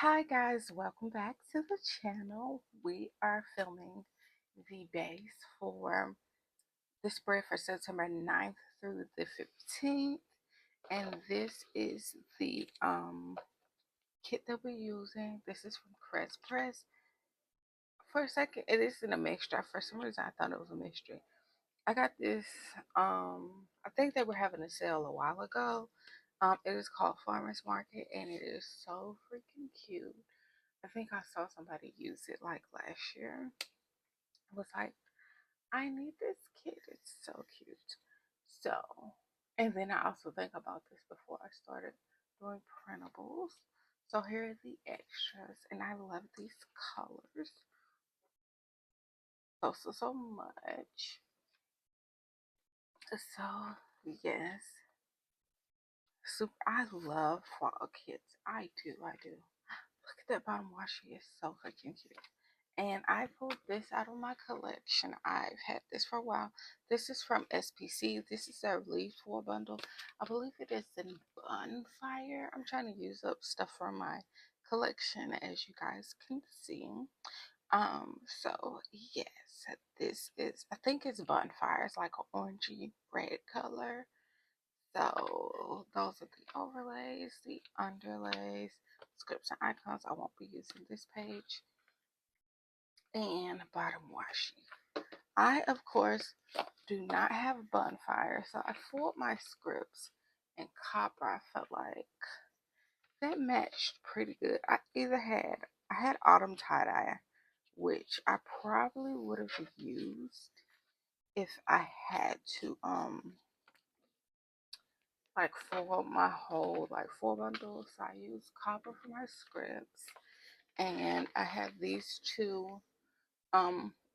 Hi guys, welcome back to the channel. We are filming the base for the spread for September 9th through the 15th. And this is the kit that we're using. This is from CaressPress. For a second, it isn't a mixture. For some reason I thought it was a mixture. I got this, I think they were having a sale a while ago. It is called Farmers Market and it is so freaking cute. I think I saw somebody use it like last year. I was like, I need this kit. It's so cute. So, and then I also think about this before I started doing printables. So here are the extras, and I love these colors so much. So yes, super. I love fall kits. I do. Look at that bottom washi. It's so freaking cute. And I pulled this out of my collection. I've had this for a while. This is from SPC. This is their Leaf 4 bundle. I believe it is in Bonfire. I'm trying to use up stuff from my collection, as you guys can see. So yes, this is, I think it's Bonfire. It's like an orangey red color. So those are the overlays, the underlays, scripts and icons. I won't be using this page. And bottom washi. I, of course, do not have Bonfire, so I fooled my scripts in copper. I felt like that matched pretty good. I had autumn tie-dye, which I probably would have used if I had to like foil my whole like 4 bundles. So I used copper for my scripts, and I have these two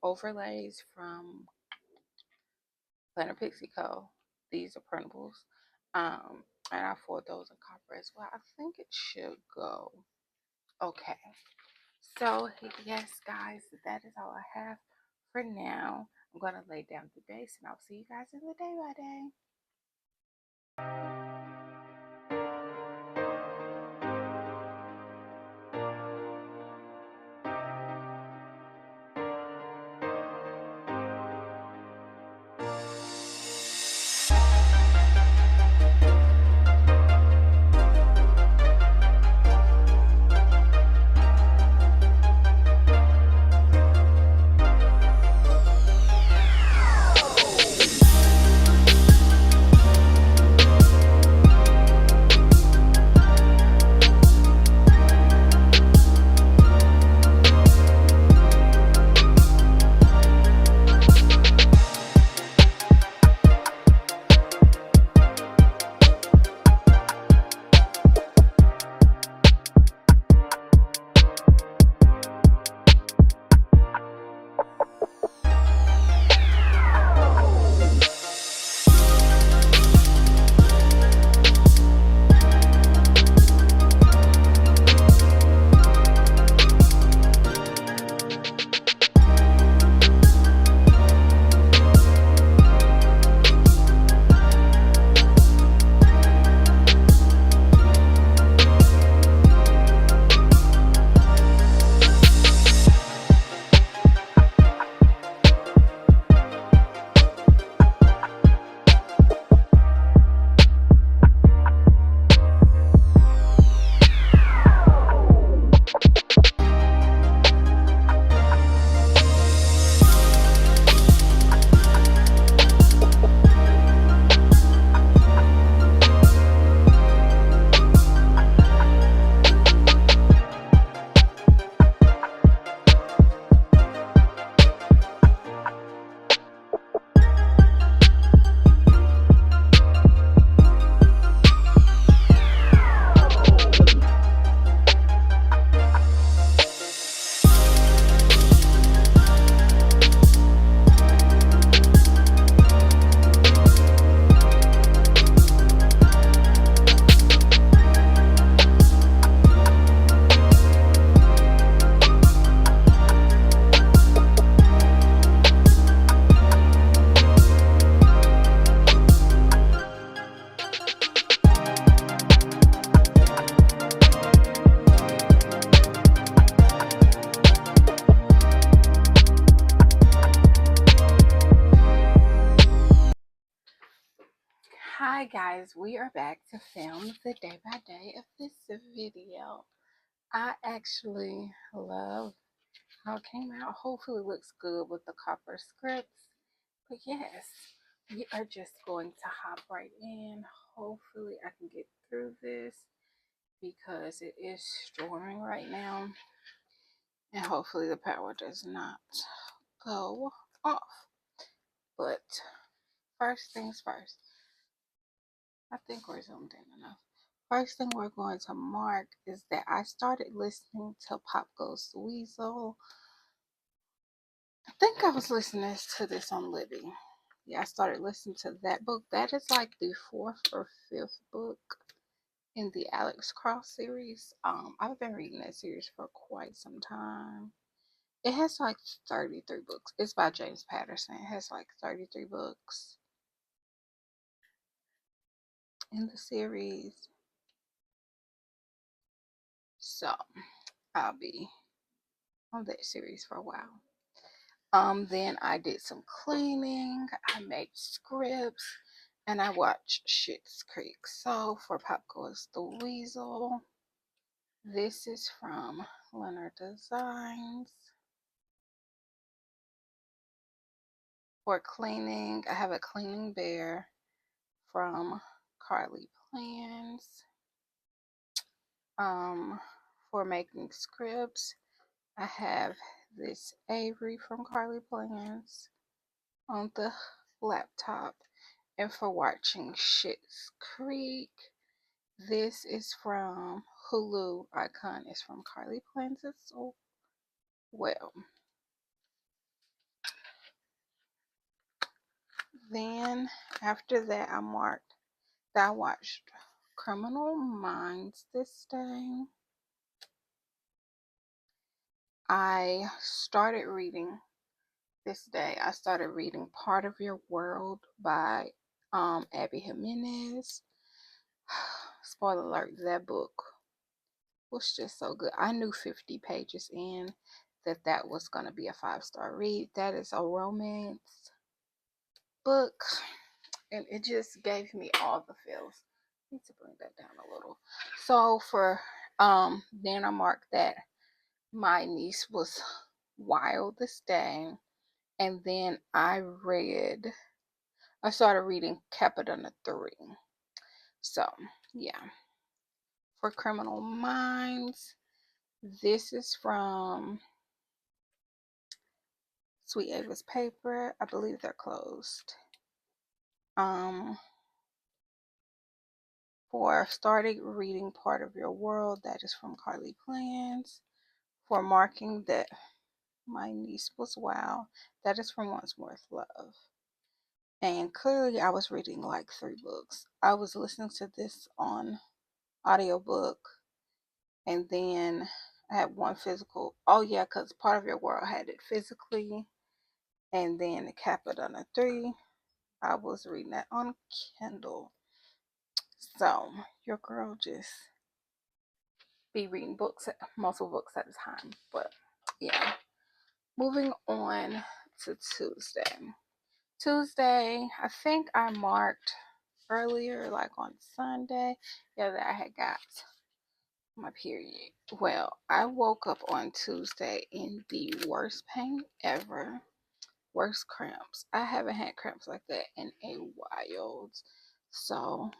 overlays from Planner Pixie Co. These are printables. And I foiled those in copper as well. I think it should go okay. So yes, guys, that is all I have for now. I'm gonna lay down the base, and I'll see you guys in the day by day. guys, we are back to film the day by day of this video. I actually love how it came out. Hopefully it looks good with the copper scripts. But yes, we are just going to hop right in. Hopefully I can get through this because it is storming right now. And hopefully the power does not go off. But first things first. I think we're zoomed in enough. First thing we're going to mark is that I started listening to Pop Goes the Weasel. I think I was listening to this on Libby. Yeah, I started listening to that book. That is like the fourth or fifth book in the Alex Cross series. I've been reading that series for quite some time. It has like 33 books. It's by James Patterson. It has like 33 books in the series. So I'll be on that series for a while. Then I did some cleaning, I made scripts, and I watched Schitt's Creek. So for Pop Goes the Weasel, this is from Leonard Designs. For cleaning, I have a cleaning bear from CaressPress. For making scripts, I have this Avery from CaressPress on the laptop. And for watching Schitt's Creek, this is from Hulu. Icon is from CaressPress as well. Then after that, I marked that I watched Criminal Minds this day. I started reading this day. I started reading Part of Your World by Abby Jimenez. Spoiler alert, that book was just so good. I knew 50 pages in that was going to be a 5-star read. That is a romance book, and it just gave me all the feels. I need to bring that down a little. So for then I marked that my niece was wild this day, and then I started reading Capadonna 3. So yeah, for Criminal Minds, this is from Sweet Ava's Paper. I believe they're closed. For starting reading Part of Your World, that is from CaressPress. For marking that my niece was wild, that is from Once More with Love. And clearly I was reading like 3 books. I was listening to this on audiobook, and then I had one physical. Oh yeah, because Part of Your World had it physically. And then the Capadonna 3, I was reading that on Kindle. So your girl just be reading books, multiple books at a time. But yeah, moving on to Tuesday. Tuesday, I think I marked earlier, like on Sunday, that I had got my period. Well, I woke up on Tuesday in the worst pain ever, worst cramps. I haven't had cramps like that in a while. So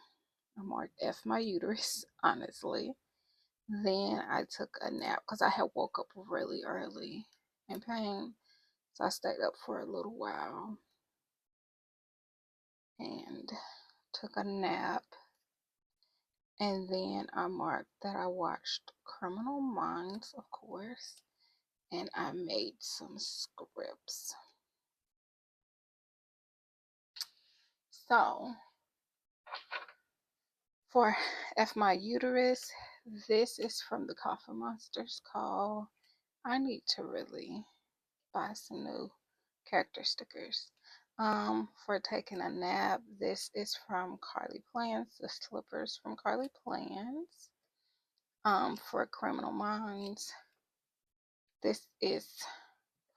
I marked F my uterus, honestly. Then I took a nap because I had woke up really early in pain. So I stayed up for a little while and took a nap. And then I marked that I watched Criminal Minds, of course, and I made some scripts. So for F My Uterus, this is from the Coffee Monsters Call. I need to really buy some new character stickers. For taking a nap, this is from CaressPress, the slippers from CaressPress. For Criminal Minds, this is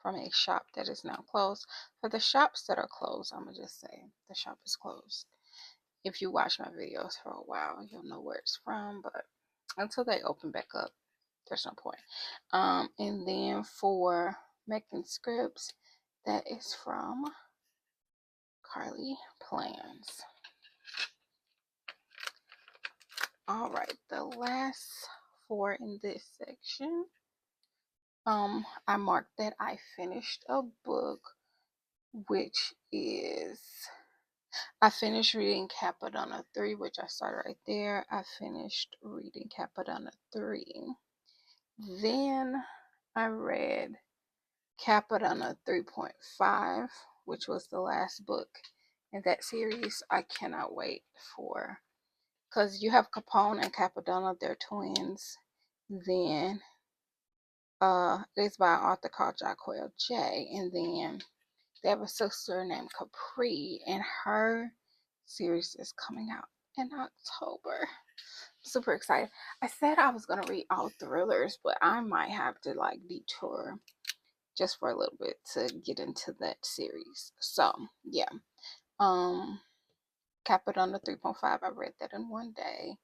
from a shop that is now closed. For the shops that are closed, I'm gonna just say the shop is closed. If you watch my videos for a while, you'll know where it's from, but until they open back up, there's no point. And then for making scripts, that is from CaressPress. All right, the last 4 in this section. I marked that I finished a book, which is, I finished reading Capadonna 3, which I started right there. I finished reading Capadonna 3. Then I read Capadonna 3.5, which was the last book in that series. I cannot wait for, because you have Capone and Capadonna, they're twins. Then it's by an author called Jaquel J. And then they have a sister named Capri, and her series is coming out in October. Super excited. I said I was gonna read all thrillers, but I might have to like detour just for a little bit to get into that series. So yeah. Capadonna 3.5, I read that in one day.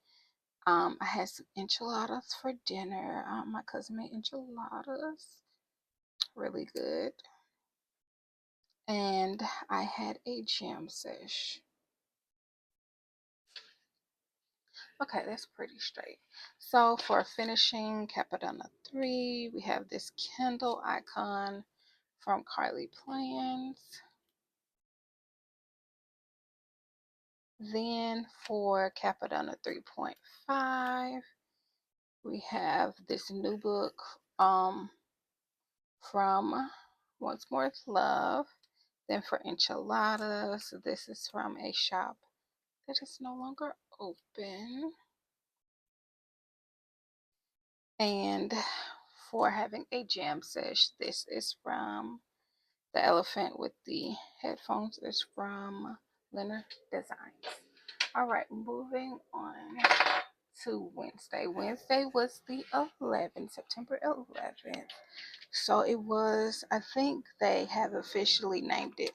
I had some enchiladas for dinner. My cousin made enchiladas. Really good. And I had a jam sesh. Okay, that's pretty straight. So for finishing Capadonna 3, we have this Kindle icon from CaressPress. Then for Capadonna 3.5, we have this new book from Once More with Love. Then for enchiladas, this is from a shop that is no longer open. And for having a jam sesh, this is from the elephant with the headphones. Is from Leonard Designs. All right, moving on to Wednesday. Wednesday was the 11th, September 11th. So it was, I think they have officially named it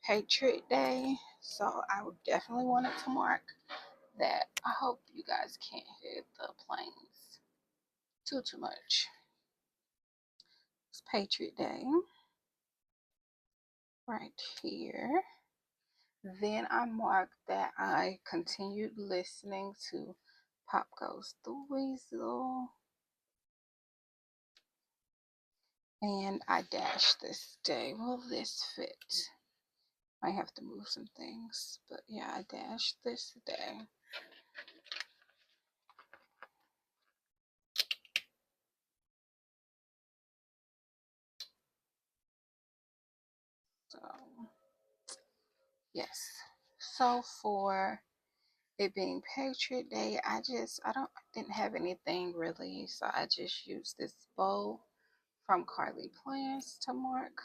Patriot Day. So I would definitely want it to mark that. I hope you guys can't hear the planes too much. It's Patriot Day right here. Then I marked that I continued listening to Pop Goes the Weasel. And I dashed this day. Will this fit? I have to move some things. But yeah, I dashed this day. So, yes. So for it being Patriot Day, I didn't have anything really. So I just used this bow from CaressPress to mark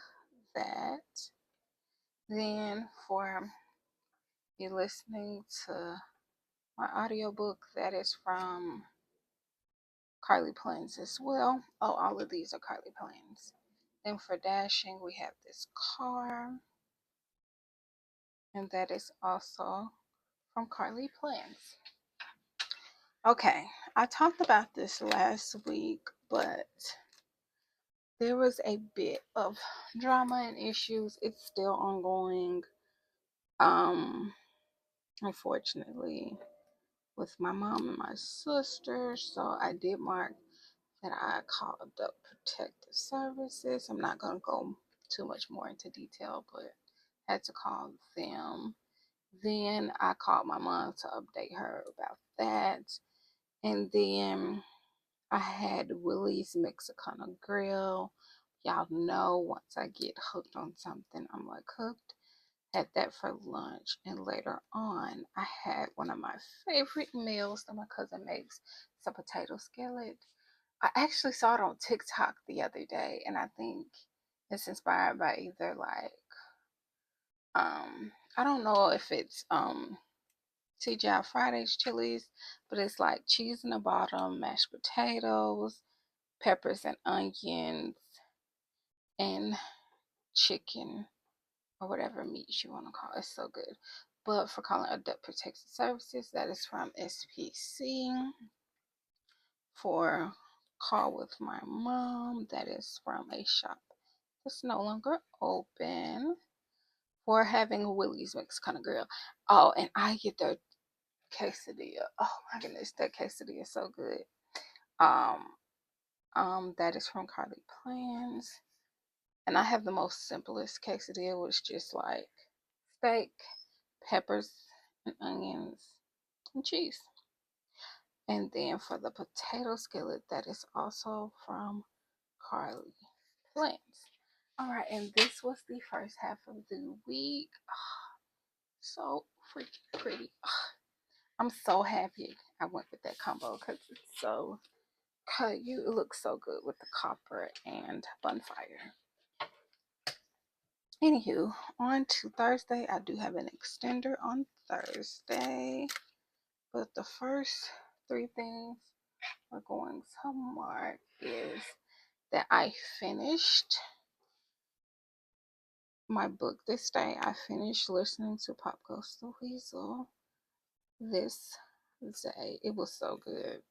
that. Then for you listening to my audiobook, that is from CaressPress as well. Oh, all of these are CaressPress. Then for dashing, we have this car, and that is also from CaressPress. Okay, I talked about this last week, but there was a bit of drama and issues. It's still ongoing. Unfortunately, with my mom and my sister. So I did mark that I called up protective services. I'm not going to go too much more into detail, but had to call them. Then I called my mom to update her about that. And then I had Willie's Mexicana Grill. Y'all know once I get hooked on something, I'm like hooked. Had that for lunch, and later on I had one of my favorite meals that my cousin makes. It's a potato skillet. I actually saw it on TikTok the other day, and I think it's inspired by either like I don't know if it's TGI Fridays Chili's, but it's like cheese in the bottom, mashed potatoes, peppers and onions, and chicken or whatever meat you want to call it. It's so good. But for calling Adult Protection Services, that is from SPC. For Call with My Mom, that is from a shop that's no longer open. For having a Willie's Mexican Grill. Oh, and I get their quesadilla. Oh my goodness, that quesadilla is so good. That is from Carly Plans. And I have the most simplest quesadilla, which is just like steak, peppers, and onions, and cheese. And then for the potato skillet, that is also from Carly Plans. Alright, and this was the first half of the week. Oh, so freaking pretty. Oh, I'm so happy I went with that combo because it's so it looks so good with the copper and bonfire. Anywho, on to Thursday. I do have an extender on Thursday, but the first three things we're going to mark is that I finished my book this day. I finished listening to Pop Goes the Weasel this day. It was so good.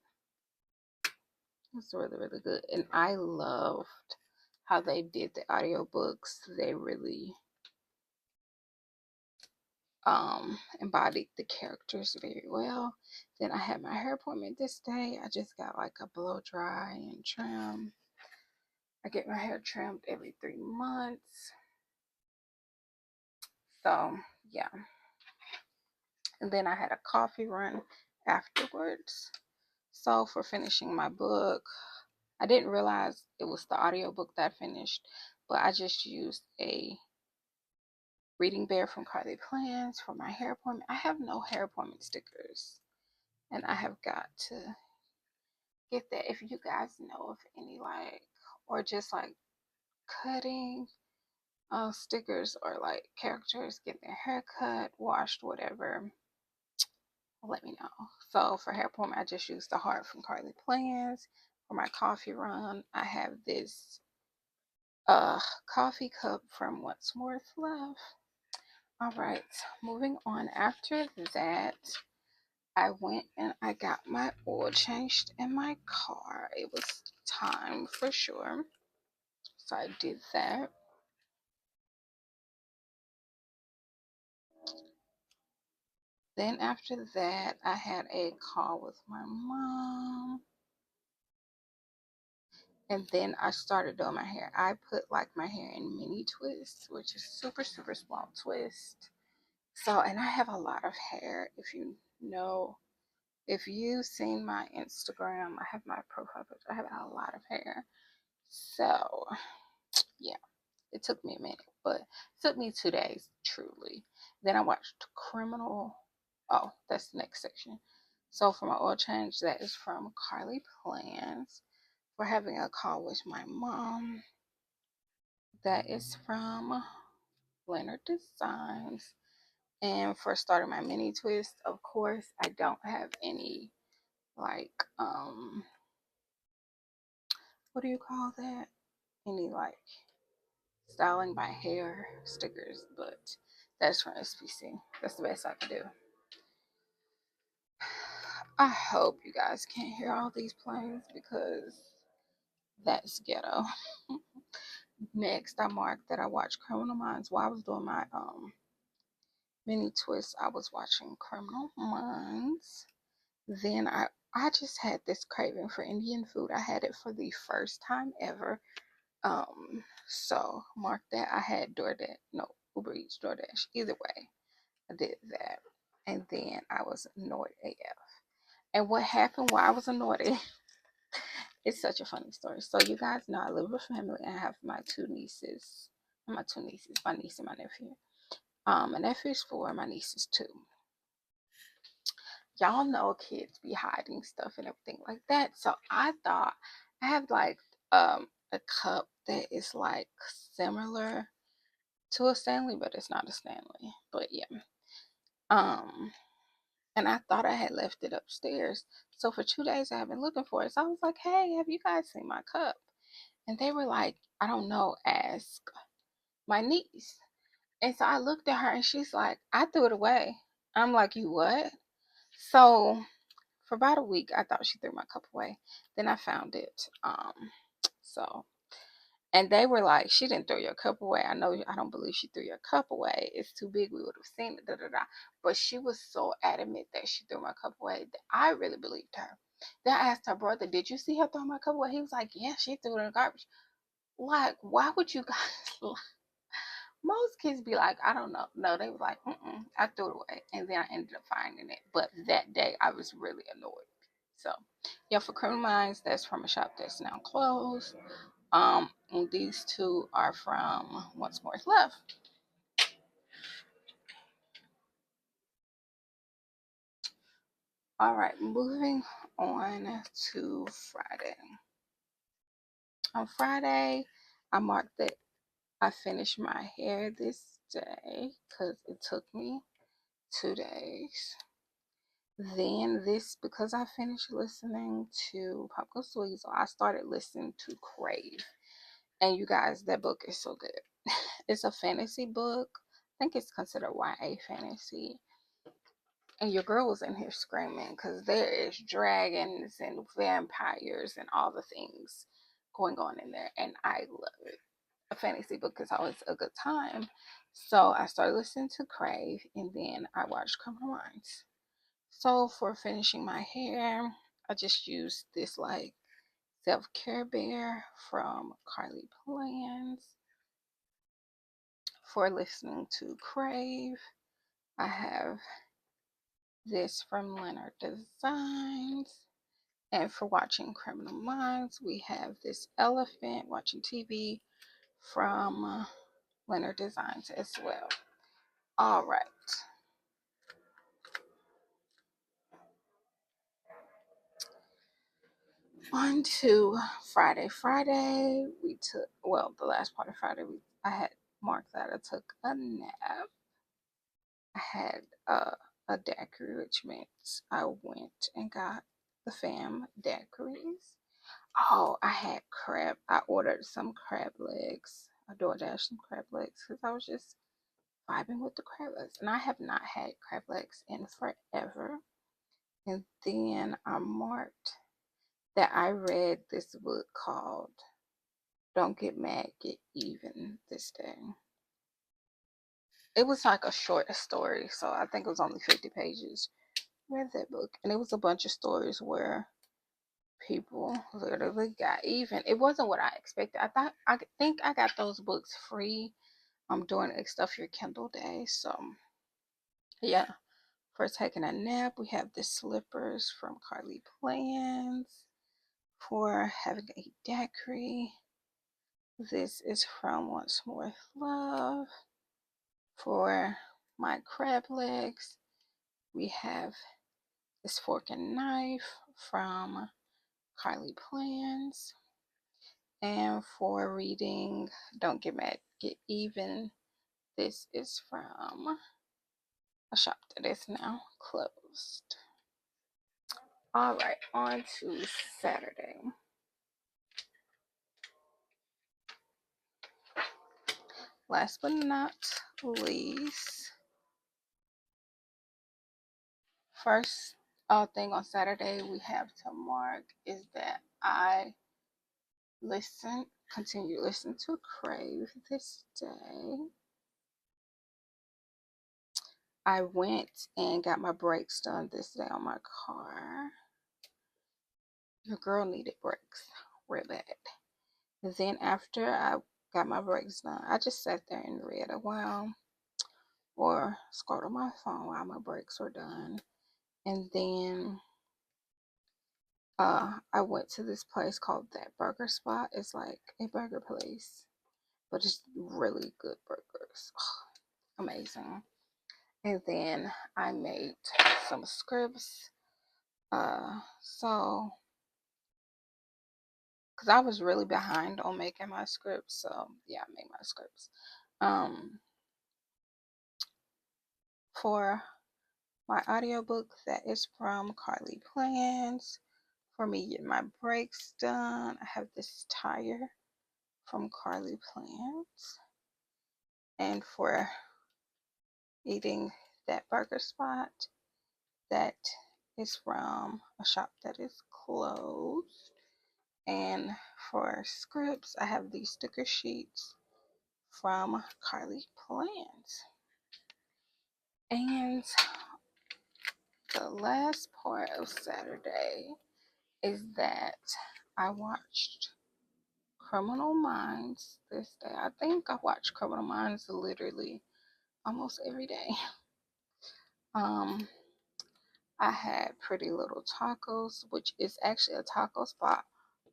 It's really, really good. And I loved how they did the audiobooks. They really embodied the characters very well. Then I had my hair appointment this day. I just got like a blow dry and trim. I get my hair trimmed every 3 months. So yeah. And then I had a coffee run afterwards. So for finishing my book, I didn't realize it was the audiobook that I finished, but I just used a reading bear from Carly Plans for my hair appointment. I have no hair appointment stickers, and I have got to get that. If you guys know of any, like, or just like cutting stickers, or like characters getting their hair cut, washed, whatever, let me know. So for hair appointment, I just used the heart from Carly Plans. For my coffee run, I have this coffee cup from What's Worth Love. All right, moving on. After that, I went and I got my oil changed in my car. It was time for sure. So I did that. Then after that, I had a call with my mom. And then I started doing my hair. I put like my hair in mini twists, which is super, super small twist. So, and I have a lot of hair. If you've seen my Instagram, I have my profile picture. I have a lot of hair. So, yeah, it took me a minute, but it took me 2 days, truly. Then I watched Criminal. Oh, that's the next section. So, for my oil change, that is from Carly Plans. For having a call with my mom, that is from Leonard Designs. And for starting my mini twist, of course, I don't have any like what do you call that? Any like styling my hair stickers, but that's from SPC. That's the best I can do. I hope you guys can't hear all these planes because that's ghetto. Next, I marked that I watched Criminal Minds while I was doing my mini twist. I was watching Criminal Minds. Then I just had this craving for Indian food. I had it for the first time ever. So mark that. I had DoorDash, no, Uber Eats, DoorDash. Either way, I did that. And then I was annoyed AF. And what happened while I was annoyed? It's such a funny story. So you guys know I live with family and I have my two nieces. My two nieces, my niece and my nephew. My nephew's 4, my niece is 2. Y'all know kids be hiding stuff and everything like that. So I thought I have like a cup that is like similar to a Stanley, but it's not a Stanley. But yeah. And I thought I had left it upstairs. So for 2 days I have been looking for it. So I was like, hey, have you guys seen my cup? And they were like, I don't know, ask my niece. And so I looked at her and she's like, I threw it away. I'm like, you what? So for about a week, I thought she threw my cup away. Then I found it. So and they were like, she didn't throw your cup away. I don't believe she threw your cup away. It's too big. We would have seen it. Da, da, da. But she was so adamant that she threw my cup away that I really believed her. Then I asked her brother, did you see her throw my cup away? He was like, yeah, she threw it in the garbage. Like, why would you guys? Most kids be like, I don't know. No, they was like, I threw it away. And then I ended up finding it. But that day, I was really annoyed. So, yeah, for Criminal Minds, that's from a shop that's now closed. And these two are from Once More Is Love. All right, moving on to Friday. On Friday, I marked that I finished my hair this day because it took me 2 days. Then because I finished listening to Pop Goes Weasel, I started listening to Crave. And you guys, that book is so good. It's a fantasy book. I think it's considered YA fantasy. And your girl was in here screaming because there is dragons and vampires and all the things going on in there. And I love it. A fantasy book is always a good time. So I started listening to Crave and then I watched Criminal Minds. So for finishing my hair, I just used this like self-care bear from CaressPress. For listening to Crave, I have this from Leonard Designs. And for watching Criminal Minds, we have this elephant watching TV from Leonard Designs as well. All right. On to Friday. Friday, the last part of Friday, I had marked that I took a nap. I had a daiquiri, which means I went and got the fam daiquiris. Oh, I had crab. I ordered some crab legs. I DoorDash some crab legs because I was just vibing with the crab legs. And I have not had crab legs in forever. And then I marked that I read this book called Don't Get Mad, Get Even this day. It was like a short story, so I think it was only 50 pages. Read that book, and it was a bunch of stories where people literally got even. It wasn't what I expected. I think I got those books free. I'm doing a Stuff Your Kindle day, so yeah. For taking a nap, we have the slippers from CaressPress. For having a daiquiri, this is from Once More Love. For my crab legs, we have this fork and knife from CaressPress. And for reading Don't Get Mad, Get Even, this is from a shop that is now closed. All right, on to Saturday. Last but not least, first thing on Saturday we have to mark is that I continue listening to Crave this day. I went and got my brakes done this day on my car. Your girl needed brakes real bad. And then after I got my brakes done, I just sat there and read a while or scrolled on my phone while my brakes were done. And then I went to this place called That Burger Spot. It's like a burger place, but it's really good burgers. Amazing. And then I made some scripts. So, because I was really behind on making my scripts, so yeah, I made my scripts. For my audiobook, that is from CaressPress. For me getting my brakes done, I have this tire from CaressPress. And for eating that burger spot. That is from a shop that is closed. And for scripts, I have these sticker sheets from CaressPress. And the last part of Saturday is that I watched Criminal Minds this day. I think I watch Criminal Minds literally almost every day. I had Pretty Little Tacos, which is actually a taco spot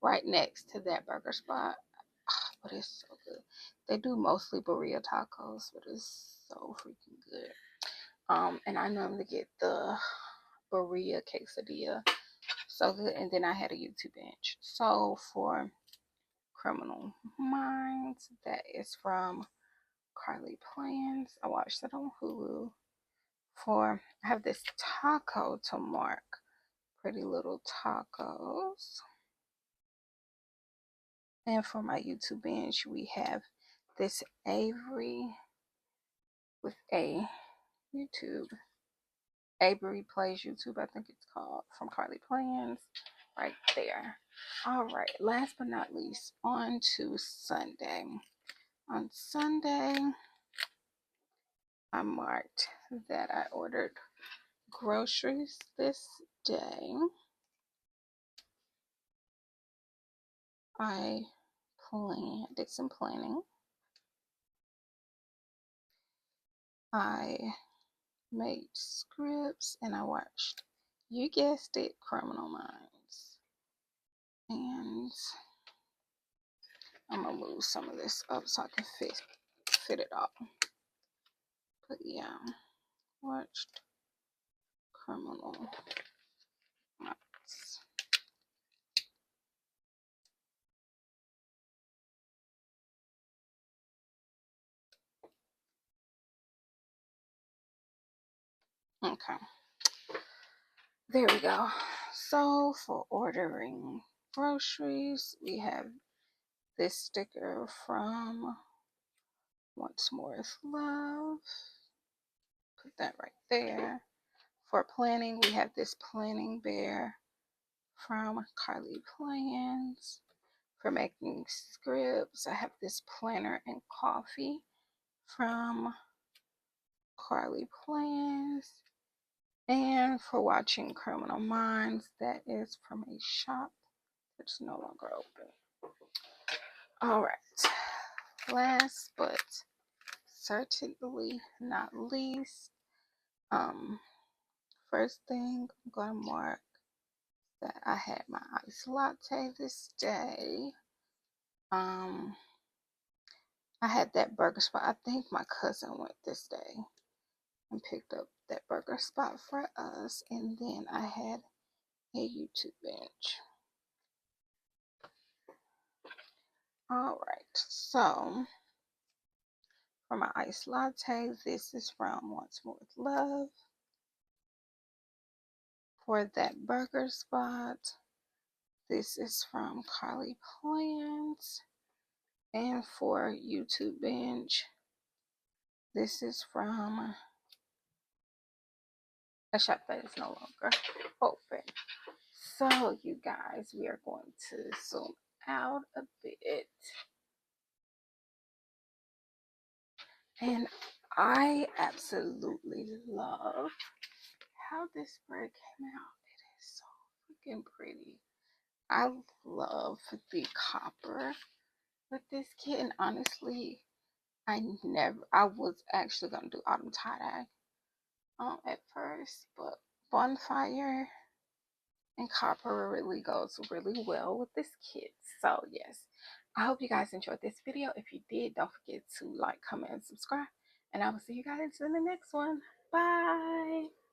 right next to that burger spot. But it's so good. They do mostly burrito tacos, but it's so freaking good. And I normally get the burrito quesadilla. So good. And then I had a YouTube bench. So for Criminal Minds, that is from CaressPress. I watched that on Hulu. I have this taco to mark. Pretty Little Tacos. And for my YouTube bench, we have this Avery with a YouTube. Avery Plays YouTube, I think it's called, from CaressPress, right there. All right, last but not least, on to Sunday. On Sunday, I marked that I ordered groceries this day. I did some planning. I made scripts and I watched, you guessed it, Criminal Minds. And I'm gonna move some of this up so I can fit it all. But yeah, watched Criminal Minds. Okay, there we go. So for ordering groceries, we have this sticker from Once More is Love. Put that right there. For planning, we have this planning bear from CaressPress. For making scripts, I have this planner and coffee from CaressPress. And for watching Criminal Minds, that is from a shop that's no longer open. All right. Last but certainly not least, first thing I'm going to mark that I had my iced latte this day. I had that burger spot. I think my cousin went this day and picked up that burger spot for us. And then I had a YouTube bench. All right. So for my iced latte, this is from Once More with Love. For that burger spot, this is from CaressPress. And for YouTube bench, this is from a shop that is no longer open. So you guys, we are going to zoom out a bit. And I absolutely love how this spread came out. It is so freaking pretty. I love the copper with this kit, and honestly, I was actually gonna do autumn tie-dye at first, but bonfire and copper really goes really well with this kit. So yes, I hope you guys enjoyed this video. If you did, don't forget to like, comment, and subscribe, and I will see you guys in the next one. Bye.